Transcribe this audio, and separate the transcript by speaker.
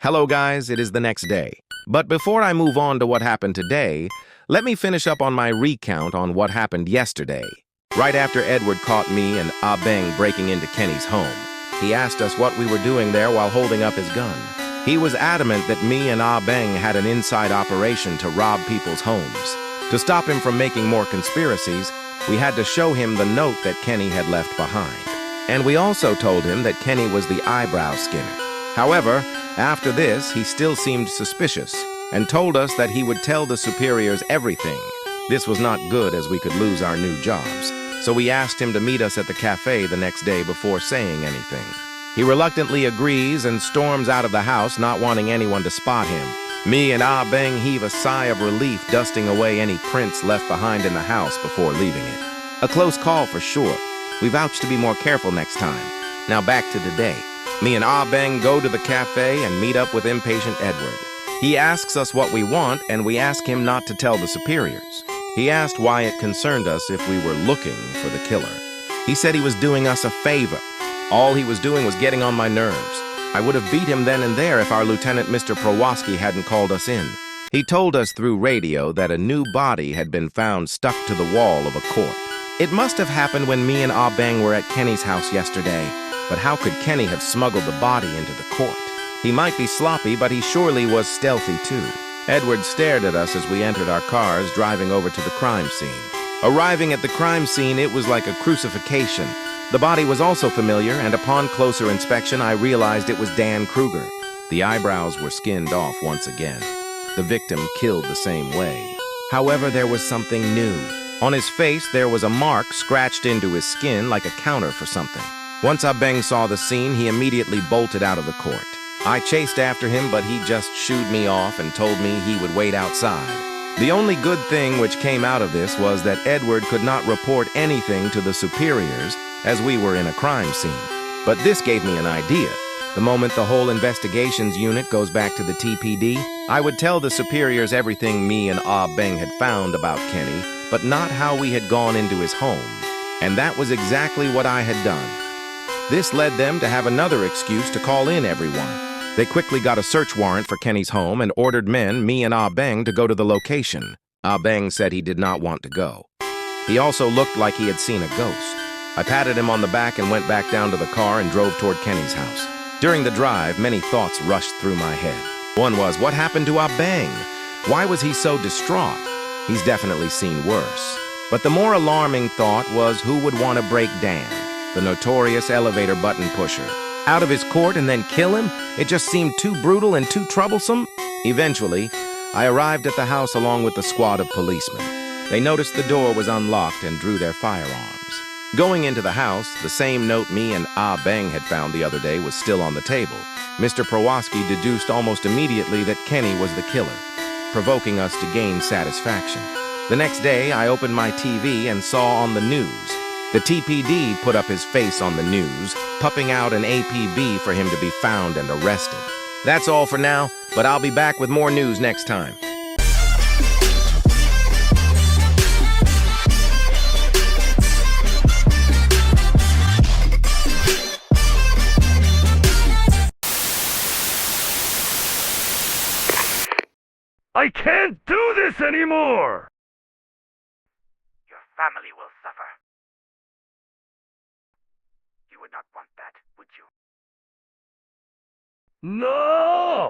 Speaker 1: Hello guys, it is the next day. But before I move on to what happened today, let me finish up on my recount on what happened yesterday. Right after Edward caught me and Ah Beng breaking into Kenny's home, he asked us what we were doing there while holding up his gun. He was adamant that me and Ah Beng had an inside operation to rob people's homes. To stop him from making more conspiracies, we had to show him the note that Kenny had left behind. And we also told him that Kenny was the eyebrow skinner. However, after this, he still seemed suspicious and told us that he would tell the superiors everything. This was not good as we could lose our new jobs, so we asked him to meet us at the cafe the next day before saying anything. He reluctantly agrees and storms out of the house, not wanting anyone to spot him. Me and Ah Beng heave a sigh of relief, dusting away any prints left behind in the house before leaving it. A close call for sure. We vouch to be more careful next time. Now back to today. Me and Ah Beng go to the cafe and meet up with impatient Edward. He asks us what we want, and we ask him not to tell the superiors. He asked why it concerned us if we were looking for the killer. He said he was doing us a favor. All he was doing was getting on my nerves. I would have beat him then and there if our Lieutenant Mr. Prowaski hadn't called us in. He told us through radio that a new body had been found stuck to the wall of a court. It must have happened when me and Ah Beng were at Kenny's house yesterday. But how could Kenny have smuggled the body into the court? He might be sloppy, but he surely was stealthy too. Edward stared at us as we entered our cars, driving over to the crime scene. Arriving at the crime scene, it was like a crucifixion. The body was also familiar, and upon closer inspection, I realized it was Dan Kruger. The eyebrows were skinned off once again. The victim killed the same way. However, there was something new. On his face, there was a mark scratched into his skin like a counter for something. Once Ah Beng saw the scene, he immediately bolted out of the court. I chased after him, but he just shooed me off and told me he would wait outside. The only good thing which came out of this was that Edward could not report anything to the superiors, as we were in a crime scene. But this gave me an idea. The moment the whole investigations unit goes back to the TPD, I would tell the superiors everything me and Ah Beng had found about Kenny, but not how we had gone into his home. And that was exactly what I had done. This led them to have another excuse to call in everyone. They quickly got a search warrant for Kenny's home and ordered men, me and Ah Beng, to go to the location. Ah Beng said he did not want to go. He also looked like he had seen a ghost. I patted him on the back and went back down to the car and drove toward Kenny's house. During the drive, many thoughts rushed through my head. One was, what happened to Ah Beng? Why was he so distraught? He's definitely seen worse. But the more alarming thought was, who would want to break Dan, the notorious elevator button pusher, out of his court and then kill him? It just seemed too brutal and too troublesome. Eventually, I arrived at the house along with the squad of policemen. They noticed the door was unlocked and drew their firearms. Going into the house, the same note me and Ah Beng had found the other day was still on the table. Mr. Prowaski deduced almost immediately that Kenny was the killer, provoking us to gain satisfaction. The next day, I opened my TV and saw on the news. The TPD put up his face on the news, pumping out an APB for him to be found and arrested. That's all for now, but I'll be back with more news next time.
Speaker 2: I can't do this anymore!
Speaker 3: Your family will suffer. You would not want that, would you?
Speaker 2: No!